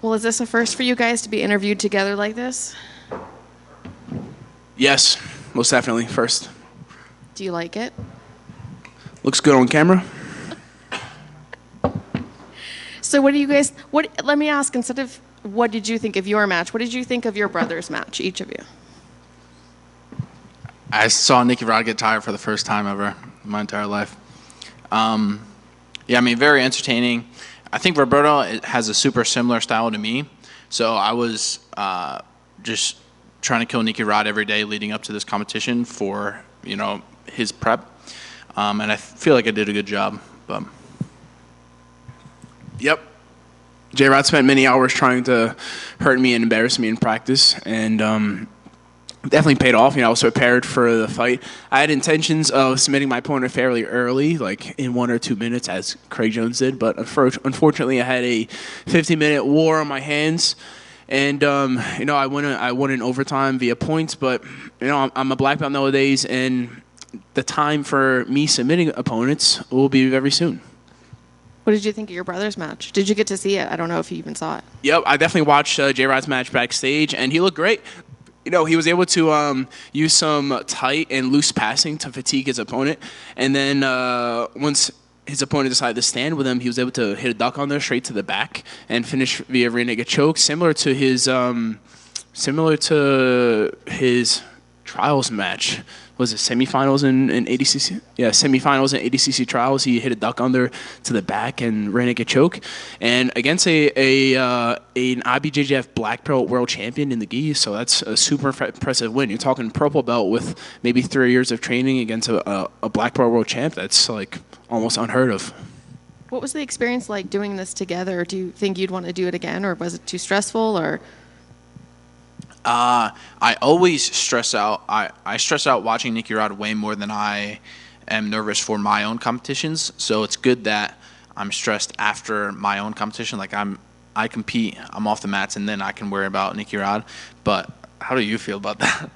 Well, is this a first for you guys to be interviewed together like this? Yes, most definitely. First. Do you like it? Looks good on camera. So what do you guys, let me ask, instead of what did you think of your match, what did you think of your brother's match, each of you? I saw Nicky Rod get tired for the first time ever in my entire life. Yeah, I mean, very entertaining. I think Roberto has a super similar style to me, so I was just trying to kill Nicky Rod every day leading up to this competition for, you know, his prep, and I feel like I did a good job. But Yep. J-Rod spent many hours trying to hurt me and embarrass me in practice, and definitely paid off. You know, I was prepared for the fight. I had intentions of submitting my opponent fairly early, like in 1 or 2 minutes, as Craig Jones did. But unfortunately, I had a 15-minute war on my hands, and you know, I won in overtime via points. But you know, I'm a black belt nowadays, and the time for me submitting opponents will be very soon. What did you think of your brother's match? Did you get to see it? I don't know if you even saw it. Yep, I definitely watched J-Rod's match backstage, and he looked great. You know, he was able to use some tight and loose passing to fatigue his opponent. And then once his opponent decided to stand with him, he was able to hit a duck on there straight to the back and finish via rear naked choke, similar to his trials match. Was it semifinals in ADCC? Yeah, semifinals in ADCC trials. He hit a duck under to the back and ran naked choke. And against an IBJJF black belt world champion in the gi, so that's a super impressive win. You're talking purple belt with maybe 3 years of training against a black belt world champ. That's like almost unheard of. What was the experience like doing this together? Do you think you'd want to do it again, or was it too stressful, or? I always stress out. I stress out watching Nicky Rod way more than I am nervous for my own competitions. So it's good that I'm stressed after my own competition. Like I compete, I'm off the mats, and then I can worry about Nicky Rod. But how do you feel about that?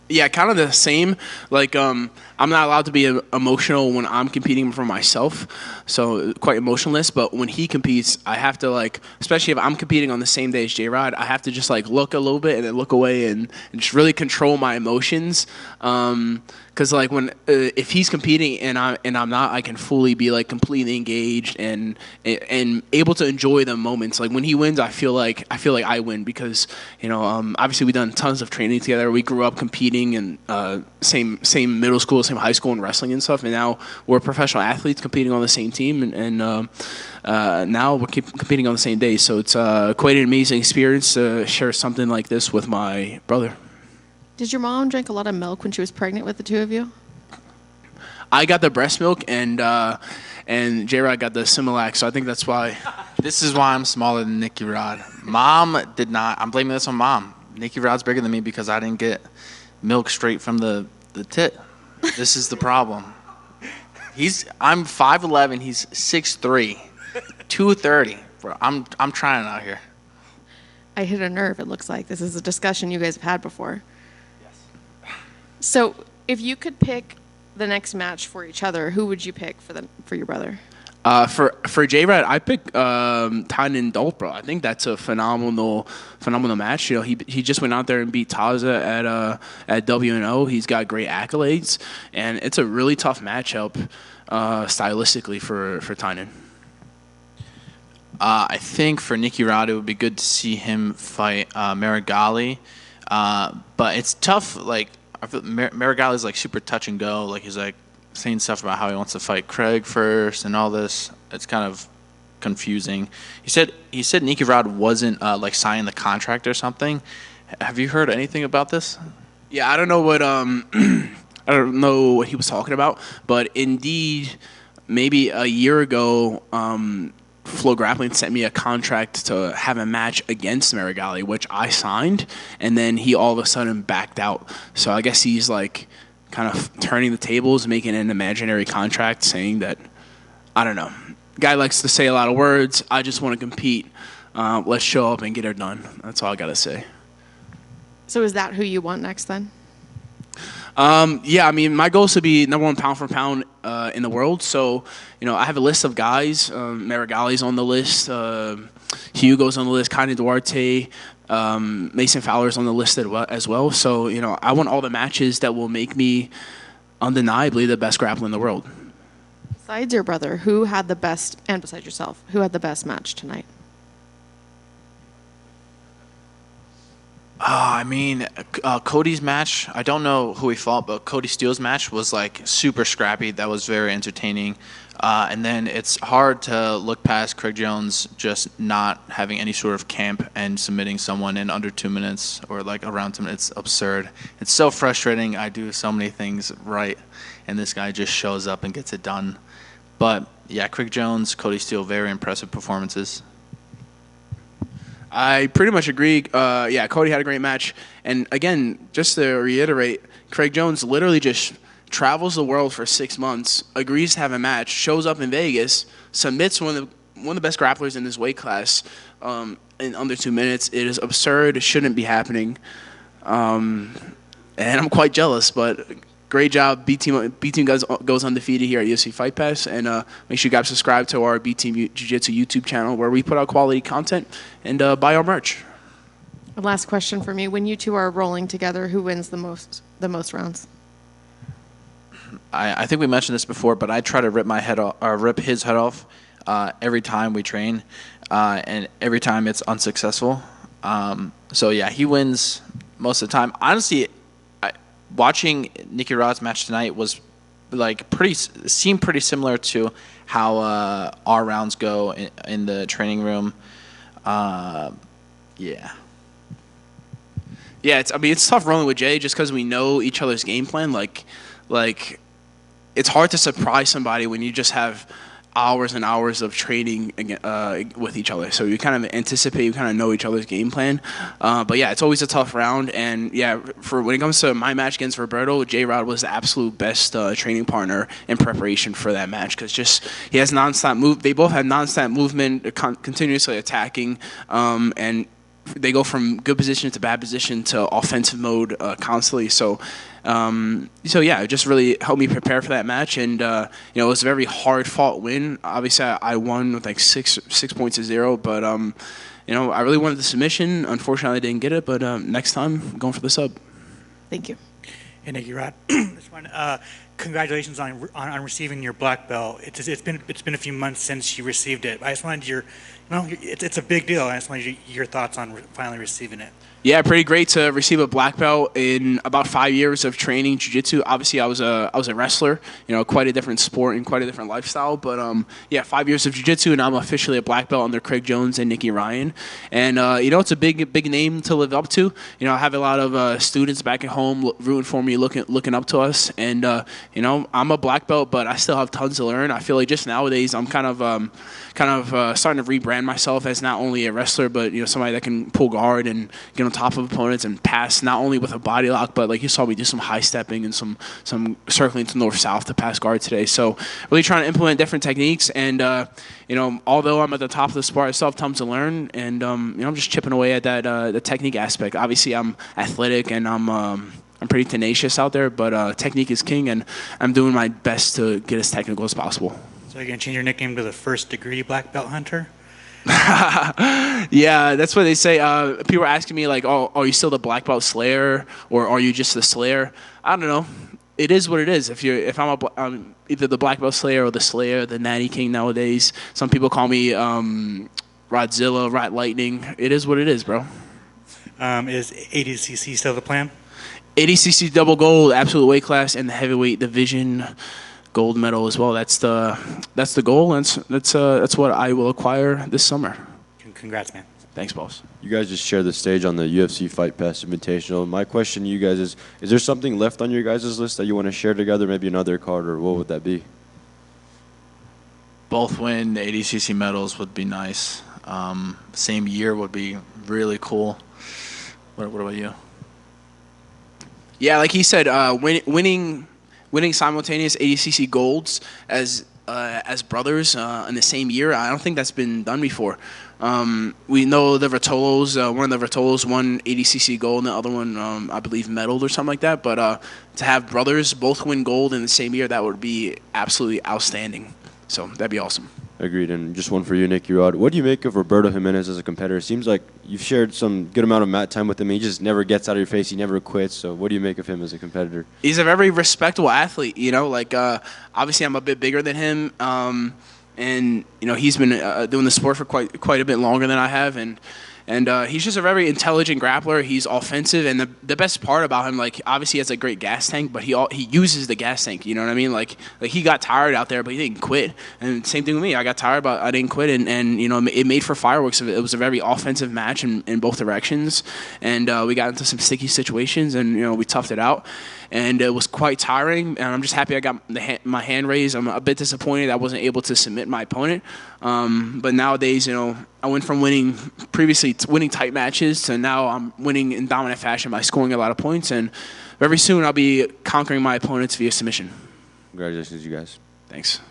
Yeah, kind of the same. Like, I'm not allowed to be emotional when I'm competing for myself, so quite emotionless. But when he competes, I have to, like, especially if I'm competing on the same day as J-Rod, I have to just, like, look a little bit and then look away and just really control my emotions. Because, like, if he's competing and I'm not, I can fully be, like, completely engaged and able to enjoy the moments. Like, when he wins, I feel like I win because, you know, obviously we've done tons of training together. We grew up competing in same middle school, same high school in wrestling and stuff, and now we're professional athletes competing on the same team, and now we're competing on the same day. So it's quite an amazing experience to share something like this with my brother. Did your mom drink a lot of milk when she was pregnant with the two of you? I got the breast milk, and J-Rod got the Similac, so I think that's why. This is why I'm smaller than Nicky Rod. Mom did not. I'm blaming this on Mom. Nicky Rod's bigger than me because I didn't get milk straight from the tit. This is the problem. I'm 5'11", he's 6'3", 230. Bro, I'm trying out here. I hit a nerve, it looks like. This is a discussion you guys have had before. Yes. So if you could pick the next match for each other, who would you pick for your brother? For J-Rod, I pick Tynan Dolpro. I think that's a phenomenal match. You know, he just went out there and beat Taza at WNO. He's got great accolades, and it's a really tough matchup stylistically for Tynan. I think for Nicky Rod, it would be good to see him fight Marigali, but it's tough. Like I feel Marigali's like super touch and go. Like he's like saying stuff about how he wants to fight Craig first and all this. It's kind of confusing. He said Nicky Rod wasn't like signing the contract or something. Have you heard anything about this? Yeah, I don't know what I don't know what he was talking about, but indeed, maybe a year ago, Flow Grappling sent me a contract to have a match against Marigali, which I signed, and then he all of a sudden backed out. So I guess he's like kind of turning the tables, making an imaginary contract, saying that, I don't know. Guy likes to say a lot of words. I just want to compete. Let's show up and get it done. That's all I got to say. So is that who you want next then? Yeah, I mean, my goal is to be #1 pound for pound in the world. So, I have a list of guys. Marigali's on the list. Hugo's on the list. Connie Duarte. Mason Fowler's on the list as well. So, I want all the matches that will make me undeniably the best grappler in the world. Besides your brother, who had the best, and besides yourself, who had the best match tonight? I mean, Cody's match, I don't know who he fought, but Cody Steele's match was like super scrappy. That was very entertaining. And then it's hard to look past Craig Jones just not having any sort of camp and submitting someone in under 2 minutes or like around 2 minutes. It's absurd. It's so frustrating. I do so many things right, and this guy just shows up and gets it done. But yeah, Craig Jones, Cody Steele, very impressive performances. I pretty much agree. Yeah, Cody had a great match. And again, just to reiterate, Craig Jones literally just travels the world for 6 months, agrees to have a match, shows up in Vegas, submits one of the best grapplers in this weight class in under 2 minutes. It is absurd. It shouldn't be happening. And I'm quite jealous, but great job. B Team goes undefeated here at UFC Fight Pass. And make sure you guys subscribe to our B Team Jiu-Jitsu YouTube channel where we put out quality content and buy our merch. Last question for me. When you two are rolling together, who wins the most rounds? I think we mentioned this before, but I try to rip his head off every time we train, and every time it's unsuccessful. So yeah, he wins most of the time. Honestly, watching Nicky Rod's match tonight was like seemed pretty similar to how our rounds go in the training room. Yeah. Yeah, it's tough rolling with Jay just because we know each other's game plan. Like it's hard to surprise somebody when you just have hours and hours of training with each other. So you kind of anticipate, you kind of know each other's game plan. But yeah, it's always a tough round. And yeah, for when it comes to my match against Roberto, J-Rod was the absolute best training partner in preparation for that match because he has nonstop move. They both have nonstop movement, continuously attacking, and they go from good position to bad position to offensive mode constantly. So yeah, it just really helped me prepare for that match. And it was a very hard fought win. Obviously, I won with like 6 points to 0. But I really wanted the submission. Unfortunately, I didn't get it. But next time, I'm going for the sub. Thank you. Hey, Nicky Rod. This one, congratulations on receiving your black belt. It's been a few months since you received it. I just wanted it's a big deal. I just wanted your thoughts on finally receiving it. Yeah, pretty great to receive a black belt in about 5 years of training jiu-jitsu. Obviously, I was a wrestler, quite a different sport and quite a different lifestyle. But yeah, 5 years of jiu-jitsu, and I'm officially a black belt under Craig Jones and Nicky Ryan. And it's a big name to live up to. I have a lot of students back at home rooting for me, looking up to us. And I'm a black belt, but I still have tons to learn. I feel like just nowadays I'm kind of starting to rebrand myself as not only a wrestler, but somebody that can pull guard and get on top of opponents and pass not only with a body lock, but like you saw me do some high stepping and some circling to north-south to pass guard today. So really trying to implement different techniques. And although I'm at the top of the sport, I still have tons to learn. And I'm just chipping away at that the technique aspect. Obviously, I'm athletic and I'm pretty tenacious out there, but technique is king, and I'm doing my best to get as technical as possible. So you're going to change your nickname to the First Degree Black Belt Hunter? Yeah, that's what they say. People are asking me like, "Oh, are you still the black belt slayer, or are you just the slayer?" I don't know. It is what it is. If I'm either the black belt slayer or the slayer, the natty king nowadays. Some people call me Rodzilla, Rat Lightning. It is what it is, bro. Is ADCC still the plan? ADCC double gold, absolute weight class, and the heavyweight division. Gold medal as well. That's the goal. That's what I will acquire this summer. Congrats, man. Thanks, boss. You guys just shared the stage on the UFC Fight Pass Invitational. My question to you guys is there something left on your guys' list that you want to share together, maybe another card, or what would that be? Both win ADCC medals would be nice. Same year would be really cool. What about you? Yeah, like he said, winning simultaneous ADCC golds as brothers in the same year, I don't think that's been done before. We know the Vertolos. One of the Vertolos won ADCC gold, and the other one, I believe, medaled or something like that. But to have brothers both win gold in the same year, that would be absolutely outstanding. So that'd be awesome. Agreed. And just one for you, Nicky Rod. What do you make of Roberto Jimenez as a competitor? It seems like you've shared some good amount of mat time with him. He just never gets out of your face. He never quits. So what do you make of him as a competitor? He's a very respectable athlete. Like obviously I'm a bit bigger than him, and he's been doing the sport for quite a bit longer than I have, and he's just a very intelligent grappler. He's offensive, and the best part about him, like, obviously he has a great gas tank, but he uses the gas tank. You know what I mean? Like he got tired out there, but he didn't quit. And same thing with me. I got tired, but I didn't quit, and it made for fireworks. It was a very offensive match in both directions, and we got into some sticky situations, and we toughed it out. And it was quite tiring, and I'm just happy I got my hand raised. I'm a bit disappointed I wasn't able to submit my opponent. But nowadays, I went from winning tight matches to now I'm winning in dominant fashion by scoring a lot of points. And very soon I'll be conquering my opponents via submission. Congratulations, you guys. Thanks.